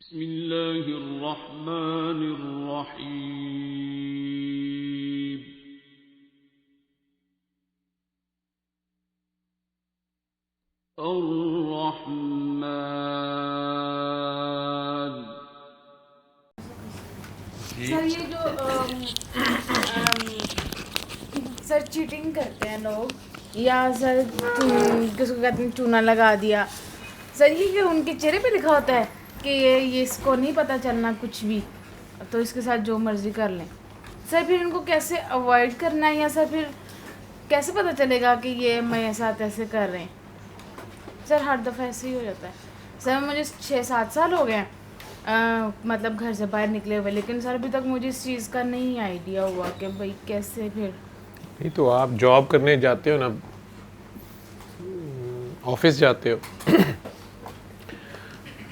बिस्मिल्लाहिर्रहमानिर्रहीम। अर्रहमान। सर ये जो सर चीटिंग करते हैं लोग, या सर किसको कहते हैं चूना लगा दिया, सर ये उनके चेहरे पे लिखा होता है कि ये इसको नहीं पता चलना कुछ भी, तो इसके साथ जो मर्जी कर लें। सर फिर इनको कैसे अवॉइड करना है, या सर फिर कैसे पता चलेगा कि ये मेरे साथ ऐसे कर रहे हैं? सर हर दफ़ा ऐसे ही हो जाता है। सर मुझे 6-7 साल हो गए हैं मतलब घर से बाहर निकले हुए, लेकिन सर अभी तक मुझे इस चीज़ का नहीं आइडिया हुआ कि भाई कैसे फिर। नहीं तो आप जॉब करने जाते हो ना, ऑफिस जाते हो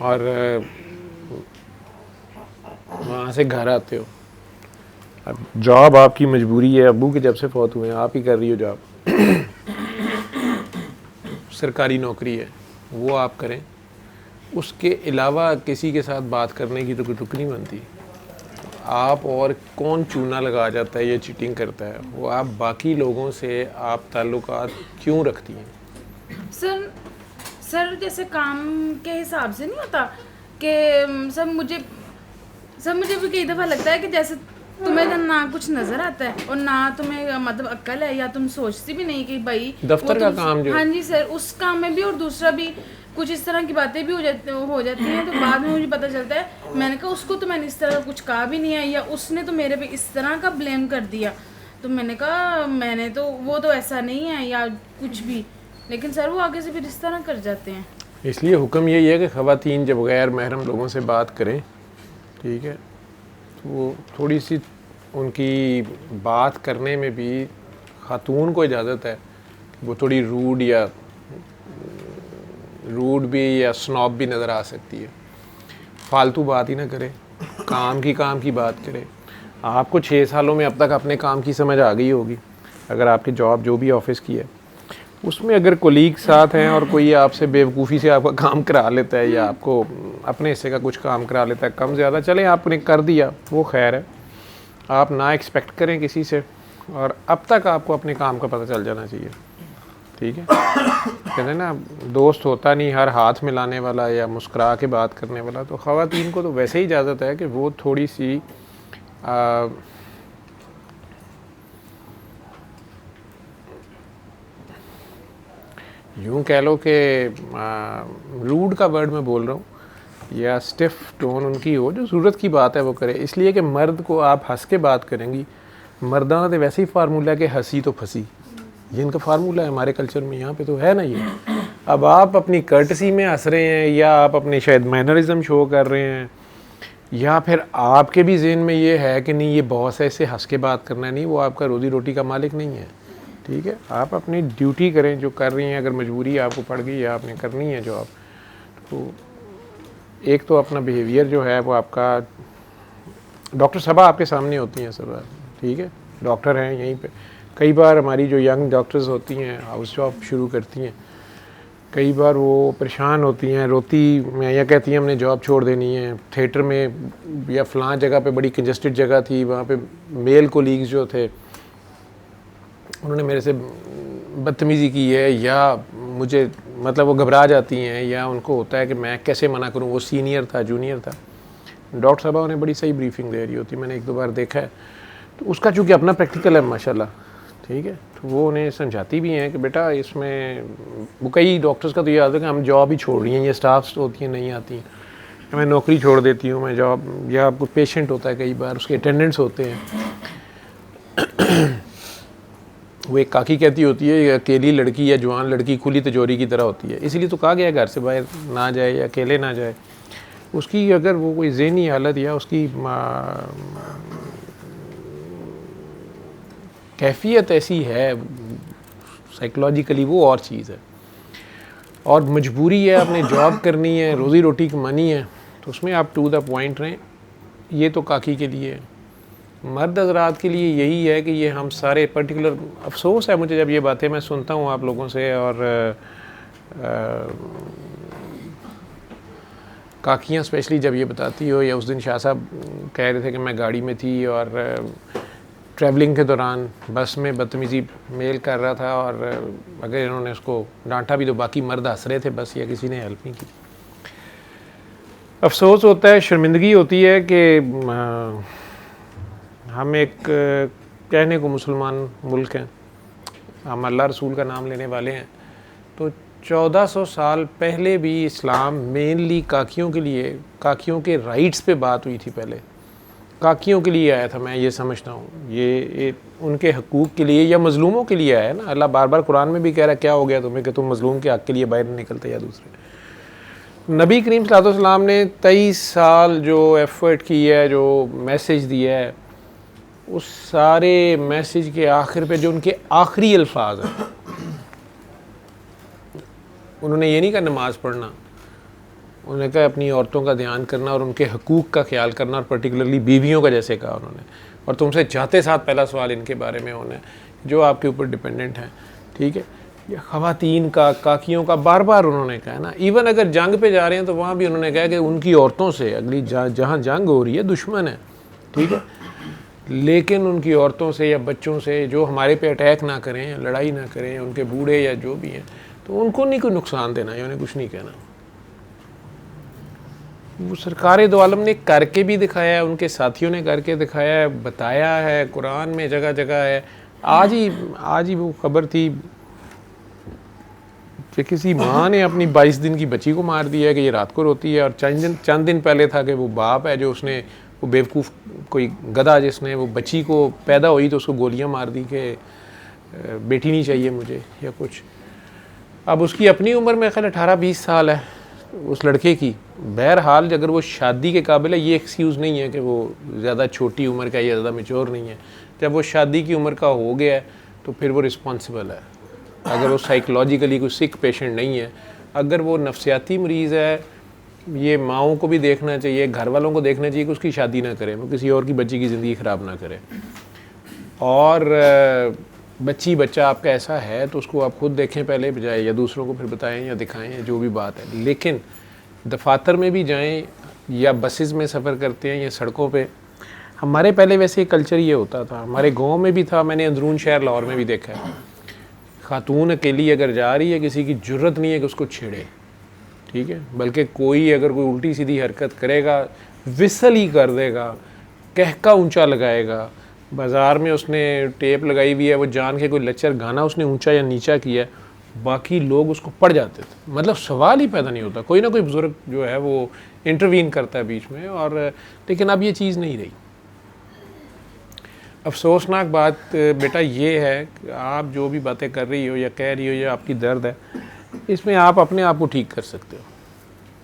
और वहाँ से घर आते हो। अब जॉब आपकी मजबूरी है, अब्बू के जब से फौत हुए हैं आप ही कर रही हो जॉब, सरकारी नौकरी है वो आप करें, उसके अलावा किसी के साथ बात करने की तो कोई तुक नहीं बनती। आप और कौन चूना लगा जाता है या चीटिंग करता है, वो आप बाकी लोगों से आप ताल्लुकात क्यों रखती हैं? सर जैसे काम के हिसाब से नहीं होता कि सर मुझे भी कई दफ़ा लगता है कि जैसे तुम्हें ना कुछ नज़र आता है और ना तुम्हें मतलब अक्ल है, या तुम सोचती भी नहीं कि भाई दफ्तर का काम जो। हाँ जी सर, उस काम में भी, और दूसरा भी कुछ इस तरह की बातें भी हो जाती हैं। तो बाद में मुझे पता चलता है, मैंने कहा उसको तो मैंने इस तरह कुछ कहा भी नहीं है, या उसने तो मेरे पे इस तरह का ब्लेम कर दिया। तो मैंने कहा मैंने तो वो तो ऐसा नहीं है या कुछ भी, लेकिन सर वो आगे से फिर इस तरह कर जाते हैं। इसलिए हुक्म यही है कि ख़वातीन जब गैर महरम लोगों से बात करें, ठीक है, तो वो थोड़ी सी उनकी बात करने में भी ख़ातून को इजाज़त है, वो थोड़ी रूड भी या स्नॉब भी नज़र आ सकती है। फालतू बात ही ना करे, काम की बात करे। आपको 6 सालों में अब तक अपने काम की समझ आ गई होगी, अगर आपकी जॉब जो भी ऑफिस की है उसमें अगर कोलीग साथ हैं और कोई आपसे बेवकूफ़ी से आपका काम करा लेता है या आपको अपने हिस्से का कुछ काम करा लेता है, कम ज़्यादा चले आपने कर दिया वो खैर है, आप ना एक्सपेक्ट करें किसी से, और अब तक आपको अपने काम का पता चल जाना चाहिए, ठीक है। कहते हैं ना, दोस्त होता नहीं हर हाथ मिलाने वाला या मुस्कुरा के बात करने वाला। तो ख़वातीन को तो वैसे ही इजाज़त है कि वो थोड़ी सी यूँ कह लो कि रूड का वर्ड मैं बोल रहा हूँ, या स्टिफ टोन उनकी हो, जो ज़रूरत की बात है वो करे। इसलिए कि मर्द को आप हंस के बात करेंगी, मर्दाना तो वैसे ही फार्मूला कि हंसी तो फंसी, ये इनका फार्मूला है हमारे कल्चर में, यहाँ पे तो है ना ये। अब आप अपनी कर्टसी में हंस रहे हैं, या आप अपने शायद मैनरिज्म शो कर रहे हैं, या फिर आपके भी ज़हन में ये है कि नहीं ये बॉस है, इससे हंस के बात करना है, नहीं वो आपका रोज़ी रोटी का मालिक नहीं है, ठीक है। आप अपनी ड्यूटी करें जो कर रही हैं, अगर मजबूरी आपको पड़ गई या आपने करनी है जॉब, तो एक तो अपना बिहेवियर जो है वो आपका, डॉक्टर साहबा आपके सामने होती हैं सब, ठीक है, डॉक्टर हैं यहीं पे। कई बार हमारी जो यंग डॉक्टर्स होती हैं हाउस जॉब शुरू करती हैं, कई बार वो परेशान होती हैं, रोती मैं या कहती हैं हमने जॉब छोड़ देनी है। थिएटर में या फ़लाँ जगह पे बड़ी कंजस्टेड जगह थी, वहाँ पे मेल कोलीग्स जो थे उन्होंने मेरे से बदतमीज़ी की है, या मुझे मतलब वो घबरा जाती हैं, या उनको होता है कि मैं कैसे मना करूं, वो सीनियर था जूनियर था। डॉक्टर साहबा उन्हें बड़ी सही ब्रीफिंग दे रही होती, मैंने 1-2 बार देखा है। तो उसका चूँकि अपना प्रैक्टिकल है माशाल्लाह, ठीक है, तो वो उन्हें समझाती भी हैं कि बेटा इसमें, वो कई डॉक्टर्स का तो ये आता है कि हम जॉब ही छोड़ रही हैं, ये स्टाफ्स होती हैं नहीं आती हैं, मैं नौकरी छोड़ देती हूँ, मैं जॉब, या कोई पेशेंट होता है कई बार उसके अटेंडेंट्स होते हैं। वो एक काकी कहती होती है, अकेली लड़की या जवान लड़की खुली तिजोरी की तरह होती है, इसलिए तो कहा गया घर से बाहर ना जाए या अकेले ना जाए। उसकी अगर वो कोई ज़हनी हालत या उसकी कैफियत ऐसी है साइकोलॉजिकली, वो और चीज़ है, और मजबूरी है, आपने जॉब करनी है, रोज़ी रोटी कमानी है, तो उसमें आप टू द पॉइंट रहें। ये तो काकी के लिए है, मर्द हज़रात के लिए यही है कि ये हम सारे पर्टिकुलर, अफसोस है मुझे जब ये बातें मैं सुनता हूँ आप लोगों से, और काकियाँ स्पेशली जब ये बताती हो, या उस दिन शाह साहब कह रहे थे कि मैं गाड़ी में थी और ट्रैवलिंग के दौरान बस में बदतमीज़ी मेल कर रहा था, और अगर इन्होंने उसको डांटा भी तो बाकी मर्द हंस रहे थे बस, या किसी ने हेल्प नहीं की। अफसोस होता है, शर्मिंदगी होती है कि हम एक कहने को मुसलमान मुल्क हैं, हम अल्लाह रसूल का नाम लेने वाले हैं, तो 1400 साल पहले भी इस्लाम मेनली काकियों के लिए, काकियों के राइट्स पे बात हुई थी। पहले काकियों के लिए आया था, मैं ये समझता हूँ, ये उनके हकूक़ के लिए या मज़लूमों के लिए आया ना। अल्लाह बार बार कुरान में भी कह रहा है क्या हो गया तुम्हें कि तुम मज़लूम के हक़ के लिए बाहर निकलते या दूसरे। नबी करीम सल्लल्लाहु अलैहि वसल्लम ने 23 साल जो एफ़र्ट की है, जो मैसेज दिया है, उस सारे मैसेज के आखिर पे जो उनके आखिरी अल्फाज हैं, उन्होंने ये नहीं कहा नमाज़ पढ़ना, उन्होंने कहा अपनी औरतों का ध्यान करना और उनके हकूक़ का ख्याल करना, और पर्टिकुलरली बीवियों का जैसे कहा उन्होंने। और तुमसे जाते साथ पहला सवाल इनके बारे में होना है जो आपके ऊपर डिपेंडेंट हैं, ठीक है। ये ख़वातीन का, काकियों का बार बार उन्होंने कहा ना। इवन अगर जंग पे जा रहे हैं तो वहाँ भी उन्होंने कहा कि उनकी औरतों से, अगली जहाँ जंग हो रही है दुश्मन है, ठीक है, लेकिन उनकी औरतों से या बच्चों से जो हमारे पे अटैक ना करें या लड़ाई ना करें, उनके बूढ़े या जो भी हैं, तो उनको नहीं कोई नुकसान देना या उन्हें कुछ नहीं कहना। वो सरकार दो आलम ने करके भी दिखाया है, उनके साथियों ने करके दिखाया है, बताया है, कुरान में जगह जगह है। आज ही वो खबर थी कि किसी माँ ने अपनी 22 दिन की बच्ची को मार दिया है कि ये रात को रोती है, और चंद दिन पहले था कि वो बाप है जो उसने, वो बेवकूफ़ कोई गधा जिसने वो बच्ची को पैदा हुई तो उसको गोलियां मार दी कि बेटी नहीं चाहिए मुझे या कुछ। अब उसकी अपनी उम्र में ख्याल 18-20 साल है उस लड़के की। बहरहाल अगर वो शादी के काबिल है, ये एक्सक्यूज़ नहीं है कि वो ज़्यादा छोटी उम्र का या ज़्यादा मैच्योर नहीं है। जब वो शादी की उम्र का हो गया है तो फिर वो रिस्पॉन्सिबल है। अगर वो साइकोलॉजिकली कोई सिक पेशेंट नहीं है, अगर वो नफ्सियाती मरीज़ है, ये माओं को भी देखना चाहिए, घर वालों को देखना चाहिए कि उसकी शादी ना करें, वो किसी और की बच्ची की ज़िंदगी ख़राब ना करें। और बच्चा आपका ऐसा है तो उसको आप खुद देखें पहले बजाय, या दूसरों को फिर बताएं या दिखाएं या जो भी बात है। लेकिन दफातर में भी जाएं या बसेस में सफ़र करते हैं या सड़कों पे, हमारे पहले वैसे कल्चर ये होता था, हमारे गांव में भी था, मैंने अंदरून शहर लाहौर में भी देखा है। खातून अकेली अगर जा रही है, किसी की ज़रूरत नहीं है कि उसको छेड़े, ठीक है, बल्कि कोई अगर कोई उल्टी सीधी हरकत करेगा विसल ही कर देगा, कहका ऊंचा लगाएगा। बाज़ार में उसने टेप लगाई हुई है, वो जान के कोई लच्चर गाना उसने ऊंचा या नीचा किया, बाकी लोग उसको पढ़ जाते थे। मतलब सवाल ही पैदा नहीं होता, कोई ना कोई बुज़ुर्ग जो है वो इंटरवीन करता है बीच में। और लेकिन अब ये चीज़ नहीं रही। अफसोसनाक बात बेटा ये है कि आप जो भी बातें कर रही हो या कह रही हो या आपकी दर्द है, इसमें आप अपने आप को ठीक कर सकते हो।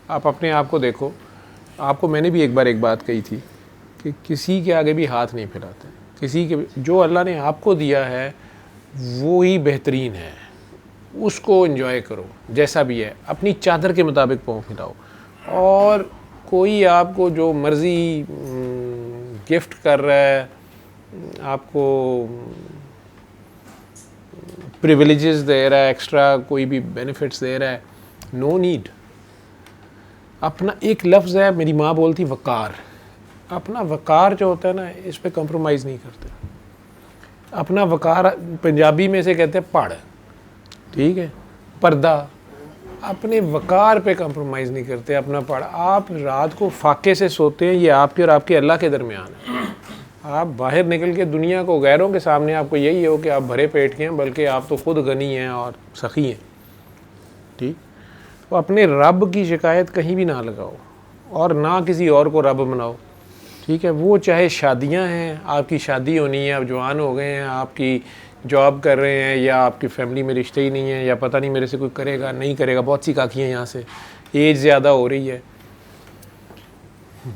आप अपने आप को देखो। आपको मैंने भी एक बार एक बात कही थी कि किसी के आगे भी हाथ नहीं फैलाते, किसी के, जो अल्लाह ने आपको दिया है वो ही बेहतरीन है, उसको एंजॉय करो जैसा भी है, अपनी चादर के मुताबिक पाँव फैलाओ। और कोई आपको जो मर्ज़ी गिफ्ट कर रहा है, आपको प्रिविलेजेस दे रहा है, एक्स्ट्रा कोई भी बेनिफिट्स दे रहा है, नो नीड। अपना एक लफ्ज़ है, मेरी माँ बोलती वक़ार, अपना वक़ार जो होता है ना, इस पे कंप्रोमाइज़ नहीं करते। अपना वक़ार पंजाबी में से कहते हैं पढ़, ठीक है, पर्दा, अपने वक़ार पे कंप्रोमाइज़ नहीं करते, अपना पढ़। आप रात को फाके से सोते हैं, ये आपके और आपके अल्लाह के दरमियान है। आप बाहर निकल के दुनिया को, गैरों के सामने आपको यही हो कि आप भरे पेट के हैं, बल्कि आप तो खुद गनी हैं और सखी हैं, ठीक। तो अपने रब की शिकायत कहीं भी ना लगाओ और ना किसी और को रब बनाओ, ठीक है। वो चाहे शादियां हैं, आपकी शादी होनी है, आप जवान हो गए हैं, आपकी जॉब कर रहे हैं, या आपकी फैमिली में रिश्ते ही नहीं है, या पता नहीं मेरे से कोई करेगा नहीं करेगा। बहुत सी काकियाँ यहाँ से, एज ज़्यादा हो रही है,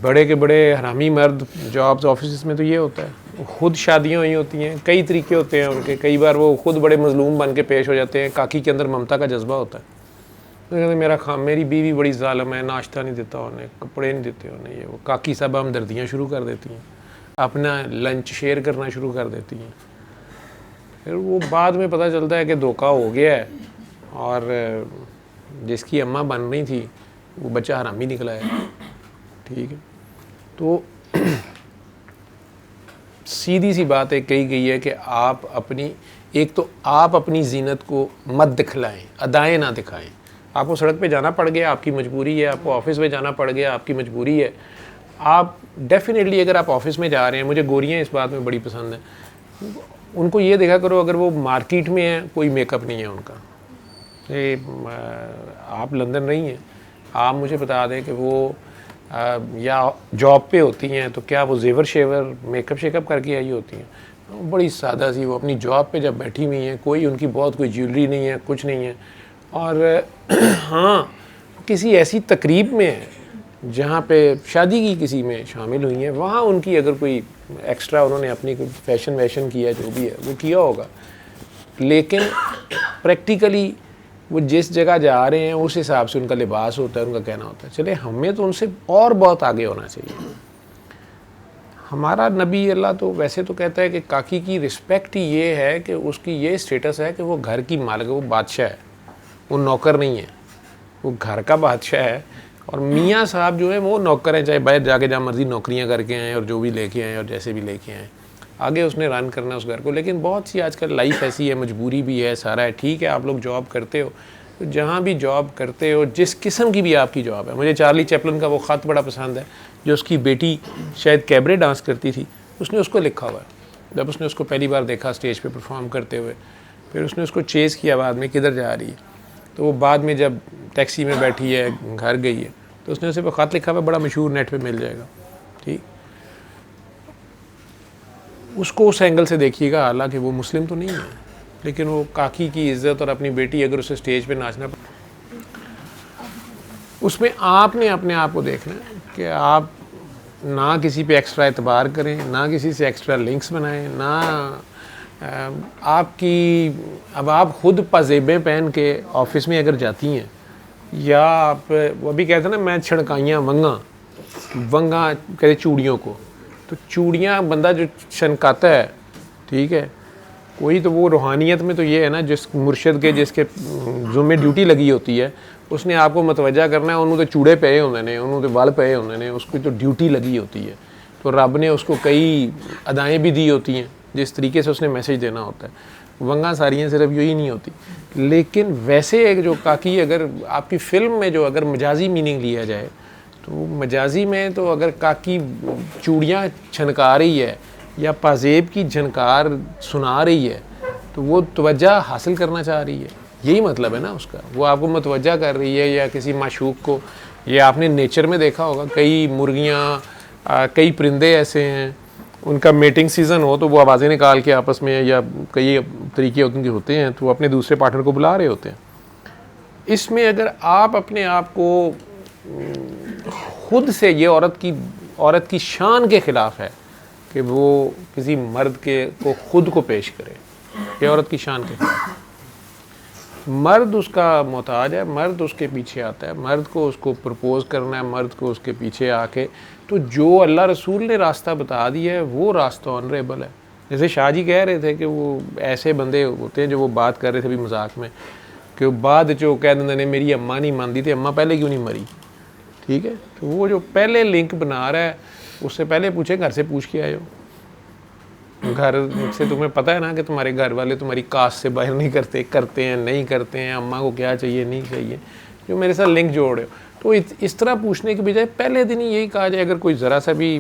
बड़े के बड़े हरामी मर्द जॉब्स ऑफिस में तो ये होता है, खुद शादियाँ हुई होती हैं, कई तरीके होते हैं उनके। कई बार वो खुद बड़े मजलूम बन के पेश हो जाते हैं, काकी के अंदर ममता का जज्बा होता है, तो कहते मेरी बीवी बड़ी ज़ालिम है, नाश्ता नहीं देता उन्हें, कपड़े नहीं देते उन्हें, ये वो काकी साहब हमदर्दियाँ शुरू कर देती हैं, अपना लंच शेयर करना शुरू कर देती हैं। फिर वो बाद में पता चलता है कि धोखा हो गया है, और जिसकी अम्मा बन रही थी वो बच्चा हरामी निकला है। ठीक है। तो सीधी सी बात है, कही गई है कि आप अपनी, एक तो आप अपनी जीनत को मत दिखलाएं, अदाएं ना दिखाएं। आपको सड़क पे जाना पड़ गया, आपकी मजबूरी है, आपको ऑफिस में जाना पड़ गया, आपकी मजबूरी है। आप डेफिनेटली अगर आप ऑफिस में जा रहे हैं, मुझे गोरियाँ इस बात में बड़ी पसंद है, उनको ये देखा करो अगर वो मार्केट में है, कोई मेकअप नहीं है उनका। ये आप लंदन नहीं हैं, आप मुझे बता दें कि वो या जॉब पे होती हैं तो क्या वो जेवर शेवर मेकअप शेकअप करके आई होती हैं? बड़ी सादा सी वो अपनी जॉब पे जब बैठी हुई हैं, कोई उनकी बहुत कोई ज्वेलरी नहीं है, कुछ नहीं है। और हाँ, किसी ऐसी तकरीब में है जहाँ पे शादी की किसी में शामिल हुई हैं, वहाँ उनकी अगर कोई एक्स्ट्रा उन्होंने अपनी कोई फैशन वैशन किया, जो भी है वो किया होगा। लेकिन प्रैक्टिकली वो जिस जगह जा रहे हैं उस हिसाब से उनका लिबास होता है, उनका कहना होता है। चले, हमें तो उनसे और बहुत आगे होना चाहिए। हमारा नबी अल्लाह तो वैसे तो कहता है कि काकी की रिस्पेक्ट ही ये है कि उसकी ये स्टेटस है कि वो घर की मालिक है, वो बादशाह है, वो नौकर नहीं है, वो घर का बादशाह है। और मियाँ साहब जो है वो नौकर हैं, चाहे बाहर जाके जहाँ मर्जी नौकरियाँ करके आएँ और जो भी लेके आएँ और जैसे भी लेके आएँ, आगे उसने रन करना है उस घर को। लेकिन बहुत सी आजकल लाइफ ऐसी है, मजबूरी भी है, सारा है। ठीक है, आप लोग जॉब करते हो, तो जहाँ भी जॉब करते हो, जिस किस्म की भी आपकी जॉब है, मुझे चार्ली चैपलिन का वो ख़त बड़ा पसंद है, जो उसकी बेटी शायद कैबरे डांस करती थी, उसने उसको लिखा हुआ है। जब उसने उसको पहली बार देखा स्टेज पे परफॉर्म करते हुए, फिर उसने उसको चेज़ किया बाद में किधर जा रही है, तो वो बाद में जब टैक्सी में बैठी है, घर गई है, तो उसने उसे ख़त लिखा हुआ, बड़ा मशहूर, नेट पे मिल जाएगा। ठीक, उसको उस एंगल से देखिएगा, हालांकि वो मुस्लिम तो नहीं है, लेकिन वो काकी की इज़्ज़त और अपनी बेटी अगर उसे स्टेज पे नाचना, उसमें आपने अपने आप को देखना है कि आप ना किसी पे एक्स्ट्रा एतबार करें, ना किसी से एक्स्ट्रा लिंक्स बनाएं, ना आपकी, अब आप खुद पाजेबें पहन के ऑफिस में अगर जाती हैं, या आप वो भी कहते हैं ना, मैं छिड़काइयाँ वंगा कहते चूड़ियों को, तो चूड़ियाँ बंदा जो छनकाता है, ठीक है, कोई तो वो रूहानियत में तो ये है ना, जिस मुर्शिद के जिसके ज़ुम्मे ड्यूटी लगी होती है, उसने आपको मतवजा करना है, उन्होंने तो चूड़े पे होंगे ने, उन्होंने तो बाल पे होंगे ने, उसकी तो ड्यूटी लगी होती है। तो रब ने उसको कई अदाएँ भी दी होती हैं जिस तरीके से उसने मैसेज देना होता है। वंगा सारियाँ सिर्फ यही नहीं होती। लेकिन वैसे एक जो काकी, अगर आपकी फ़िल्म में जो अगर मजाजी मीनिंग लिया जाए, तो मजाजी में तो अगर काकी चूड़ियाँ छनका रही है या पाजेब की झनकार सुना रही है, तो वो तवज्जा हासिल करना चाह रही है, यही मतलब है ना उसका। वो आपको मतवज्जा कर रही है, या किसी माशूक को। ये आपने नेचर में देखा होगा, कई मुर्गियाँ, कई परिंदे ऐसे हैं, उनका मेटिंग सीज़न हो तो वो आवाज़ें निकाल के आपस में, या कई तरीके उनके होते हैं, तो वो अपने दूसरे पार्टनर को बुला रहे होते हैं। इसमें अगर आप अपने आप को खुद से, ये औरत की शान के ख़िलाफ़ है कि वो किसी मर्द को खुद को पेश करे, ये औरत की शान के खिलाफ। मर्द उसका मोहताज है, मर्द उसके पीछे आता है, मर्द को उसको प्रपोज़ करना है, मर्द को उसके पीछे आके, तो जो अल्लाह रसूल ने रास्ता बता दिया है वो रास्ता ऑनरेबल है। जैसे शाह जी कह रहे थे कि वो ऐसे बंदे होते हैं, जो वो बात कर रहे थे अभी मजाक में, कि बाद जो कह देंगे ने मेरी अम्मा नहीं मानती थी, अम्मा पहले क्यों नहीं मरी, ठीक है। तो वो जो पहले लिंक बना रहा है, उससे पहले पूछे घर से पूछ के आए हो, घर से तुम्हें पता है ना कि तुम्हारे घर वाले तुम्हारी कास्ट से बाहर नहीं करते हैं नहीं करते हैं, अम्मा को क्या चाहिए नहीं चाहिए, जो मेरे साथ लिंक जोड़ रहे हो। तो इस तरह पूछने के बजाय पहले दिन ही यही कहा जाए, अगर कोई ज़रा सा भी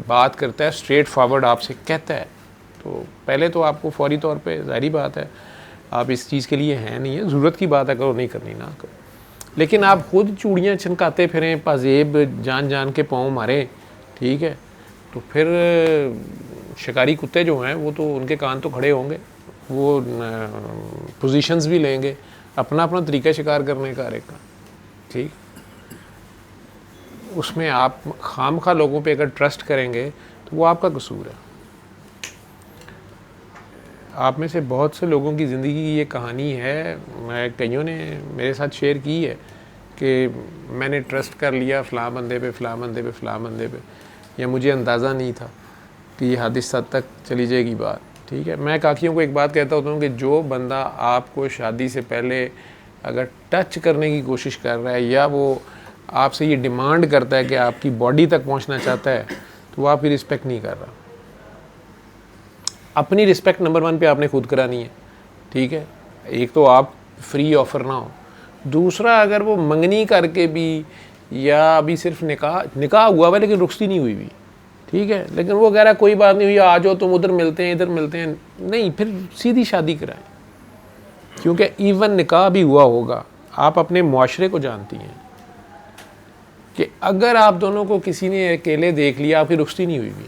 बात करता है, स्ट्रेट फॉरवर्ड आपसे कहता है, तो पहले तो आपको फौरी तौर पे, ज़ाहिर बात है आप इस चीज़ के लिए हैं नहीं है, ज़रूरत की बात है, करो, नहीं करनी ना करो। लेकिन आप खुद चूड़ियाँ छनकाते फिरें, पाजेब जान के पाँव मारें, ठीक है, तो फिर शिकारी कुत्ते जो हैं वो तो उनके कान तो खड़े होंगे, वो पोजीशंस भी लेंगे, अपना अपना तरीका शिकार करने का हर एक का, ठीक। उसमें आप खामखा लोगों पे अगर ट्रस्ट करेंगे तो वो आपका कसूर है। आप में से बहुत से लोगों की ज़िंदगी की ये कहानी है, मैं कईयों ने मेरे साथ शेयर की है कि मैंने ट्रस्ट कर लिया फ़लाँ बंदे पे, फ़लाँ बंदे पे, फ़लाँ बंदे पे, या मुझे अंदाज़ा नहीं था कि ये हादिस हद तक चली जाएगी बात, ठीक है। मैं काकियों को एक बात कहता होता हूँ कि जो बंदा आपको शादी से पहले अगर टच करने की कोशिश कर रहा है, या वो आपसे ये डिमांड करता है कि आपकी बॉडी तक पहुंचना चाहता है, तो वो आपकी रिस्पेक्ट नहीं कर रहा। अपनी रिस्पेक्ट नंबर 1 पे आपने खुद करानी है, ठीक है। एक तो आप फ्री ऑफर ना हो, दूसरा अगर वो मंगनी करके भी या अभी सिर्फ निकाह हुआ हुआ लेकिन रुखसती नहीं हुई भी, ठीक है, लेकिन वो कह रहा है कोई बात नहीं हुई, आ जाओ तुम उधर मिलते हैं इधर मिलते हैं, नहीं, फिर सीधी शादी कराएं। क्योंकि इवन निकाह भी हुआ होगा, आप अपने मुआशरे को जानती हैं कि अगर आप दोनों को किसी ने अकेले देख लिया, आपकी रुखसती नहीं हुई भी,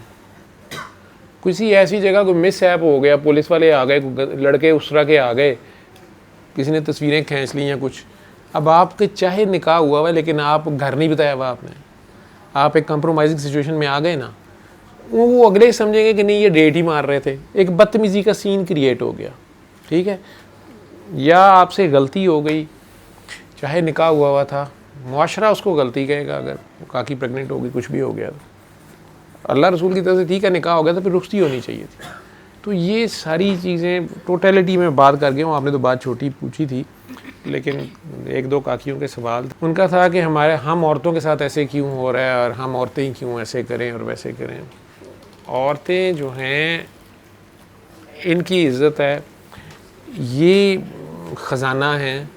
किसी ऐसी जगह कोई मिस हैप हो गया, पुलिस वाले आ गए, लड़के उस तरह के आ गए, किसी ने तस्वीरें खींच ली या कुछ, अब आपके चाहे निकाह हुआ हुआ लेकिन आप घर नहीं बताया हुआ आपने, आप एक कंप्रोमाइजिंग सिचुएशन में आ गए ना, वो अगले समझेंगे कि नहीं ये डेट ही मार रहे थे, एक बदतमीज़ी का सीन क्रिएट हो गया, ठीक है। या आपसे गलती हो गई, चाहे निकाह हुआ हुआ था, मुआशरा उसको गलती कहेगा, अगर काकी प्रेग्नेंट होगी कुछ भी हो गया तो अल्लाह रसूल की तरफ से ठीक है निकाह हो गया तो फिर रुखसती होनी चाहिए थी। तो ये सारी चीज़ें टोटलिटी में बात कर गया हूँ, आपने तो बात छोटी पूछी थी, लेकिन एक दो काकियों के सवाल उनका था कि हम औरतों के साथ ऐसे क्यों हो रहा है और हम औरतें ही क्यों ऐसे करें और वैसे करें। औरतें जो हैं इनकी इज़्ज़त है, ये ख़जाना है,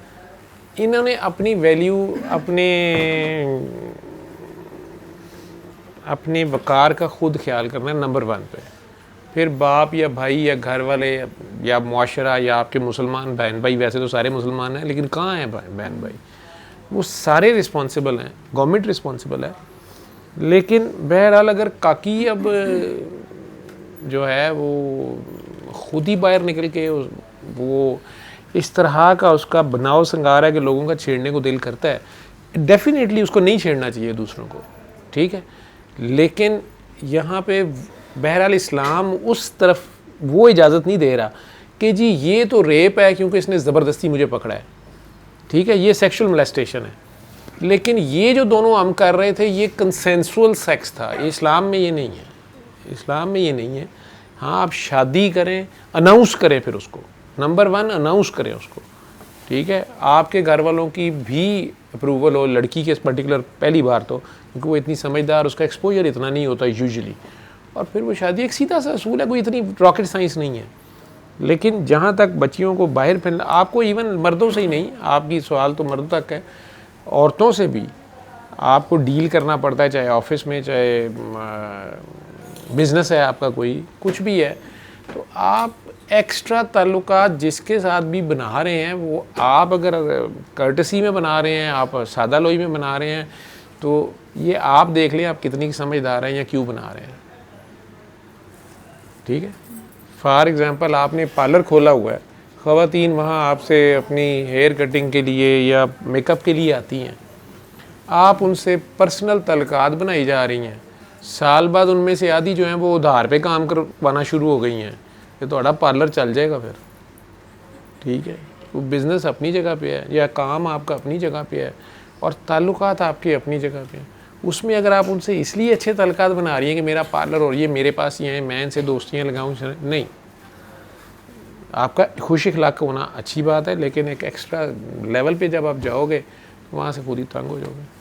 इन्होंने अपनी वैल्यू अपने वक़ार का ख़ुद ख्याल करना है नंबर 1 पे, फिर बाप या भाई या घर वाले या मुआशरा या आपके मुसलमान बहन भाई, वैसे तो सारे मुसलमान हैं लेकिन कहाँ हैं बहन भाई, वो सारे रिस्पॉन्सिबल हैं, गवर्नमेंट रिस्पॉन्सिबल है। लेकिन बहरहाल अगर काकी अब जो है वो ख़ुद ही बाहर निकल के वो इस तरह का उसका बनाव संगार है कि लोगों का छेड़ने को दिल करता है, डेफिनेटली उसको नहीं छेड़ना चाहिए दूसरों को, ठीक है। लेकिन यहाँ पे बहरहाल इस्लाम उस तरफ वो इजाज़त नहीं दे रहा कि जी ये तो रेप है क्योंकि इसने ज़बरदस्ती मुझे पकड़ा है, ठीक है, ये सेक्सुअल मोलेस्टेशन है। लेकिन ये जो दोनों हम कर रहे थे ये कंसेंसुअल सेक्स था, ये इस्लाम में ये नहीं है, इस्लाम में ये नहीं है। हाँ, आप शादी करें, अनाउंस करें, फिर उसको नंबर 1 अनाउंस करें उसको, ठीक है, आपके घर वालों की भी अप्रूवल हो, लड़की के पर्टिकुलर पहली बार तो, क्योंकि वो इतनी समझदार, उसका एक्सपोजर इतना नहीं होता यूजुअली, और फिर वो शादी एक सीधा सा असूल है, कोई इतनी रॉकेट साइंस नहीं है। लेकिन जहाँ तक बच्चियों को बाहर फैलना, आपको इवन मर्दों से ही नहीं, आपकी सवाल तो मर्दों तक है, औरतों से भी आपको डील करना पड़ता है, चाहे ऑफिस में, चाहे बिज़नेस है आपका, कोई कुछ भी है, तो आप एक्स्ट्रा ताल्लुकात जिसके साथ भी बना रहे हैं, वो आप अगर कर्टसी में बना रहे हैं, आप सादा लोई में बना रहे हैं, तो ये आप देख लें आप कितनी समझदार हैं या क्यों बना रहे हैं, ठीक है। फॉर एग्ज़ाम्पल आपने पार्लर खोला हुआ है, ख़वातीन वहाँ आपसे अपनी हेयर कटिंग के लिए या मेकअप के लिए आती हैं, आप उनसे पर्सनल तल्लुकात बनाई जा रही हैं, साल बाद उनमें से आधी जो हैं वो उधार पे काम करवाना शुरू हो गई हैं, ये तो पार्लर चल जाएगा फिर, ठीक है। वो बिज़नेस अपनी जगह पे है या काम आपका अपनी जगह पे है और ताल्लुकात आपके अपनी जगह पे हैं, उसमें अगर आप उनसे इसलिए अच्छे ताल्लुकात बना रही हैं कि मेरा पार्लर और ये मेरे पास ये हैं, मैं इनसे दोस्तियाँ लगाऊँ, नहीं, आपका खुश इखलाक होना अच्छी बात है, लेकिन एक एक्स्ट्रा लेवल पे जब आप जाओगे तो वहाँ से खुद ही तंग हो जाओगे।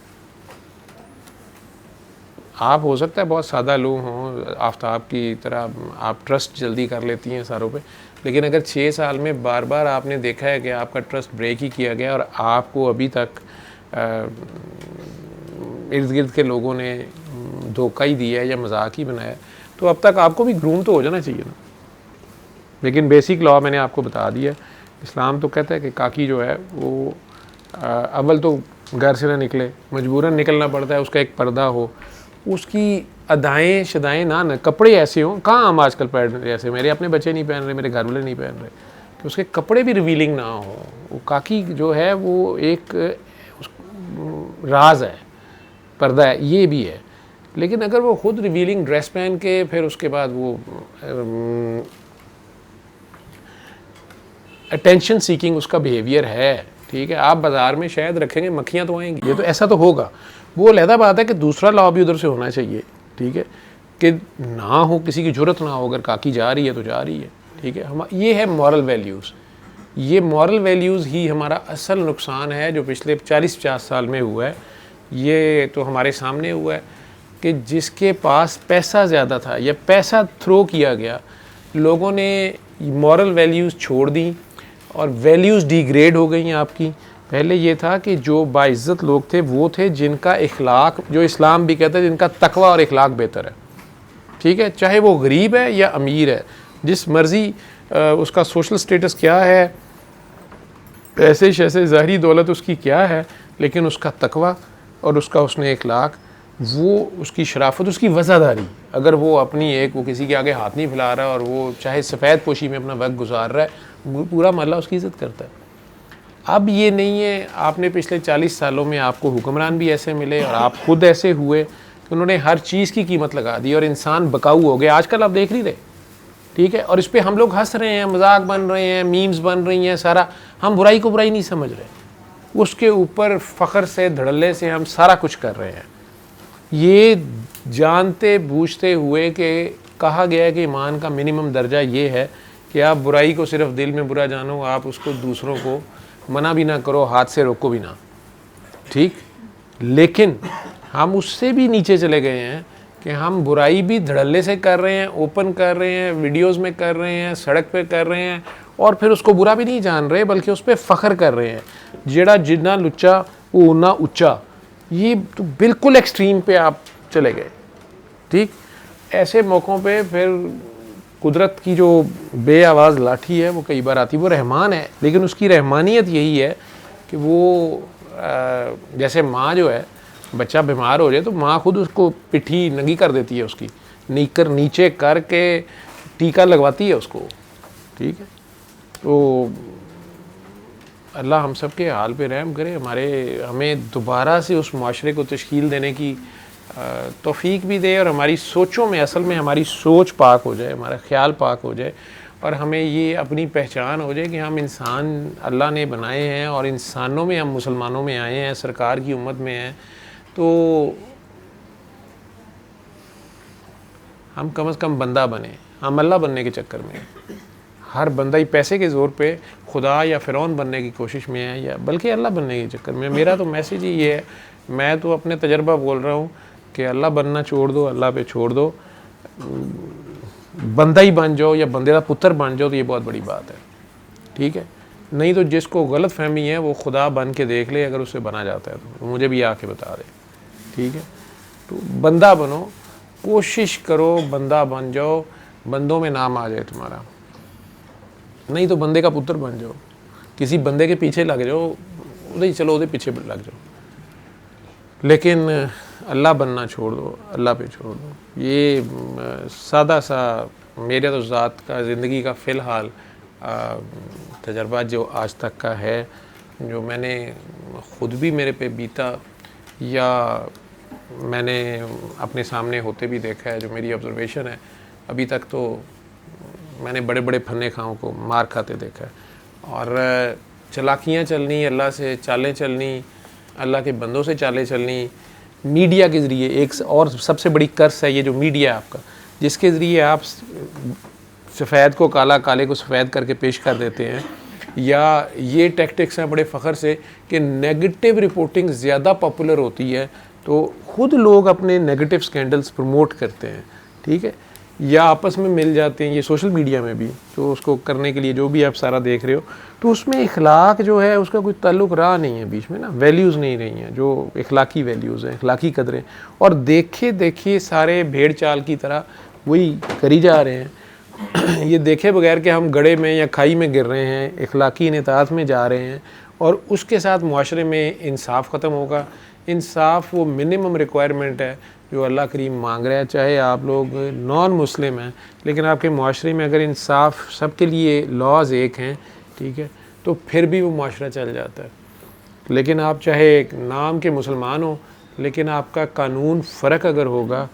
आप हो सकता है बहुत सादा लोग हों, आफ्ताब की तरह आप ट्रस्ट जल्दी कर लेती हैं सारों पे, लेकिन अगर 6 साल में बार बार आपने देखा है कि आपका ट्रस्ट ब्रेक ही किया गया और आपको अभी तक इर्द गिर्द के लोगों ने धोखा ही दिया है या मजाक ही बनाया, तो अब तक आपको भी ग्रूम तो हो जाना चाहिए ना। लेकिन बेसिक लॉ मैंने आपको बता दिया, इस्लाम तो कहता है कि काकी जो है वो अव्वल तो घर से ना निकले, मजबूरन निकलना पड़ता है, उसका एक पर्दा हो, उसकी अदाएँ शदाएँ ना कपड़े ऐसे हों, कहाँ हम आजकल पहन रहे, जैसे मेरे अपने बच्चे नहीं पहन रहे, मेरे घर वाले नहीं पहन रहे, कि उसके कपड़े भी रिवीलिंग ना हो। वो काकी जो है वो एक राज है, पर्दा है, ये भी है। लेकिन अगर वो खुद रिवीलिंग ड्रेस पहन के फिर उसके बाद वो अटेंशन सीकिंग उसका बिहेवियर है, ठीक है, आप बाज़ार में शायद रखेंगे मक्खियाँ तो आएंगी, ये तो ऐसा तो होगा, वो अलहदा बात है कि दूसरा लॉ भी उधर से होना चाहिए, ठीक है, कि ना हो, किसी की ज़रूरत ना हो, अगर काकी जा रही है तो जा रही है, ठीक है। हम ये है मॉरल वैल्यूज़, ये मॉरल वैल्यूज़ ही हमारा असल नुकसान है जो पिछले 40-50 साल में हुआ है, ये तो हमारे सामने हुआ है कि जिसके पास पैसा ज़्यादा था या पैसा थ्रो किया गया, लोगों ने मॉरल वैल्यूज़ छोड़ दी और वैल्यूज़ डिग्रेड हो गई आपकी। पहले ये था कि जो बाइज़्ज़त लोग थे वो थे जिनका इखलाक, जो इस्लाम भी कहता है, जिनका तकवा और इखलाक बेहतर है, ठीक है, चाहे वो गरीब है या अमीर है, जिस मर्ज़ी उसका सोशल स्टेटस क्या है, पैसे शैसे ज़ाहरी दौलत उसकी क्या है, लेकिन उसका तकवा और उसका उसने इखलाक, वो उसकी शराफत, उसकी वज़ादारी, अगर वो अपनी वो किसी के आगे हाथ नहीं फैला रहा और वो चाहे सफ़ेद पोशी में अपना वक्त गुजार रहा है, पूरा मोहल्ला उसकी इज़्ज़त करता है। अब ये नहीं है, आपने पिछले 40 सालों में आपको हुक्मरान भी ऐसे मिले और आप खुद ऐसे हुए कि उन्होंने हर चीज़ की कीमत लगा दी और इंसान बकाऊ हो गए। आजकल आप देख नहीं रहे, ठीक है, और इस पर हम लोग हंस रहे हैं, मजाक बन रहे हैं, मीम्स बन रही हैं, सारा, हम बुराई को बुराई नहीं समझ रहे, उसके ऊपर फ़ख्र से, धड़ल्ले से हम सारा कुछ कर रहे हैं। ये जानते बूझते हुए कि कहा गया है कि ईमान का मिनिमम दर्जा ये है कि आप बुराई को सिर्फ दिल में बुरा जानो, आप उसको दूसरों को मना भी ना करो, हाथ से रोको भी ना, ठीक। लेकिन हम उससे भी नीचे चले गए हैं कि हम बुराई भी धड़ल्ले से कर रहे हैं, ओपन कर रहे हैं, वीडियोस में कर रहे हैं, सड़क पे कर रहे हैं, और फिर उसको बुरा भी नहीं जान रहे बल्कि उस पर फ़ख्र कर रहे हैं। जेड़ा जितना लुच्चा वो उतना ऊँचा, ये तो बिल्कुल एक्सट्रीम पे आप चले गए, ठीक। ऐसे मौक़ों पे फिर कुदरत की जो बेआवाज़ लाठी है वो कई बार आती है। वो रहमान है, लेकिन उसकी रहमानियत यही है कि वो जैसे माँ जो है, बच्चा बीमार हो जाए तो माँ खुद उसको पिट्ठी नंगी कर देती है, उसकी नीकर नीचे करके टीका लगवाती है उसको, ठीक है। तो अल्लाह हम सब के हाल पे रहम करे, हमें दोबारा से उस माशरे को तश्कील देने की तौफीक भी दे और हमारी सोचों में, असल में हमारी सोच पाक हो जाए, हमारा ख्याल पाक हो जाए और हमें ये अपनी पहचान हो जाए कि हम इंसान अल्लाह ने बनाए हैं और इंसानों में हम मुसलमानों में आए हैं, सरकार की उम्मत में हैं। तो हम कम से कम बंदा बने, हम अल्लाह बनने के चक्कर में हर बंदा ही पैसे के ज़ोर पे खुदा या फ़िरौन बनने की कोशिश में है, या बल्कि अल्लाह बनने के चक्कर में। मेरा तो मैसेज ही ये है, मैं तो अपने तजर्बा बोल रहा हूँ कि अल्लाह बनना छोड़ दो, अल्लाह पे छोड़ दो, बंदा ही बन जाओ या बंदे का पुत्र बन जाओ, तो ये बहुत बड़ी बात है, ठीक है। नहीं तो जिसको गलत फहमी है वो खुदा बन के देख ले, अगर उससे बना जाता है तो मुझे भी आके बता दे, ठीक है। तो बंदा बनो, कोशिश करो बंदा बन जाओ, बंदों में नाम आ जाए तुम्हारा। नहीं तो बंदे का पुत्र बन जाओ, किसी बंदे के पीछे लग जाओ, उधर ही चलो, उधर पीछे लग जाओ, लेकिन अल्लाह बनना छोड़ दो, अल्लाह पे छोड़ दो। ये सादा सा मेरे तो ज़ात का ज़िंदगी का फ़िलहाल तजर्बा जो आज तक का है, जो मैंने ख़ुद भी मेरे पे बीता या मैंने अपने सामने होते भी देखा है, जो मेरी ऑब्ज़र्वेशन है। अभी तक तो मैंने बड़े बड़े फन्ने खाओं को मार खाते देखा है, और चालाकियाँ चलनी, अल्लाह से चालें चलनी, अल्लाह के बंदों से चालें चलनी, मीडिया के ज़रिए। एक और सबसे बड़ी कर्स है ये जो मीडिया है आपका, जिसके ज़रिए आप सफ़ेद को काला, काले को सफ़ेद करके पेश कर देते हैं, या ये टैक्टिक्स हैं बड़े फ़ख्र से कि नेगेटिव रिपोर्टिंग ज़्यादा पॉपुलर होती है, तो ख़ुद लोग अपने नेगेटिव स्कैंडल्स प्रमोट करते हैं, ठीक है, या आपस में मिल जाते हैं। ये सोशल मीडिया में भी तो उसको करने के लिए जो भी आप सारा देख रहे हो, तो उसमें इखलाक जो है उसका कोई ताल्लुक़ रहा नहीं है बीच में ना, वैल्यूज़ नहीं रही हैं जो इखलाकी वैल्यूज़ हैं, इखलाकी कदरें, और देखे सारे भेड़ चाल की तरह वही करी जा रहे हैं। ये देखे बगैर कि हम गड्ढे में या खाई में गिर रहे हैं, इखलाकी इनेतात में जा रहे हैं, और उसके साथ मुआशरे में इंसाफ ख़त्म होगा। इंसाफ वो मिनिमम रिक्वायरमेंट है जो अल्लाह करीम मांग रहा है। चाहे आप लोग नॉन मुस्लिम हैं, लेकिन आपके मुआशरे में अगर इंसाफ सबके लिए लॉज एक हैं, ठीक है, तो फिर भी वो मुआशरा चल जाता है। लेकिन आप चाहे एक नाम के मुसलमान हो, लेकिन आपका कानून फ़र्क अगर होगा,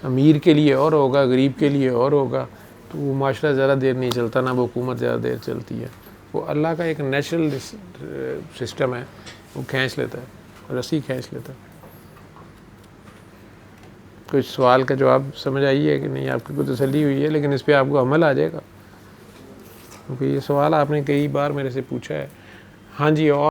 अमीर के लिए और होगा, गरीब के लिए और होगा, तो वो मुआशरा ज़्यादा देर नहीं चलता, ना वो हुकूमत ज़्यादा देर चलती है। वो अल्लाह का एक नेचुरल सिस्टम है, वो खींच लेता है, रस्सी खींच लेता है। कुछ सवाल का जवाब समझ आई है कि नहीं, आपकी कोई तसल्ली हुई है, लेकिन इस पर आपको अमल आ जाएगा, क्योंकि ये सवाल आपने कई बार मेरे से पूछा है। हाँ जी, और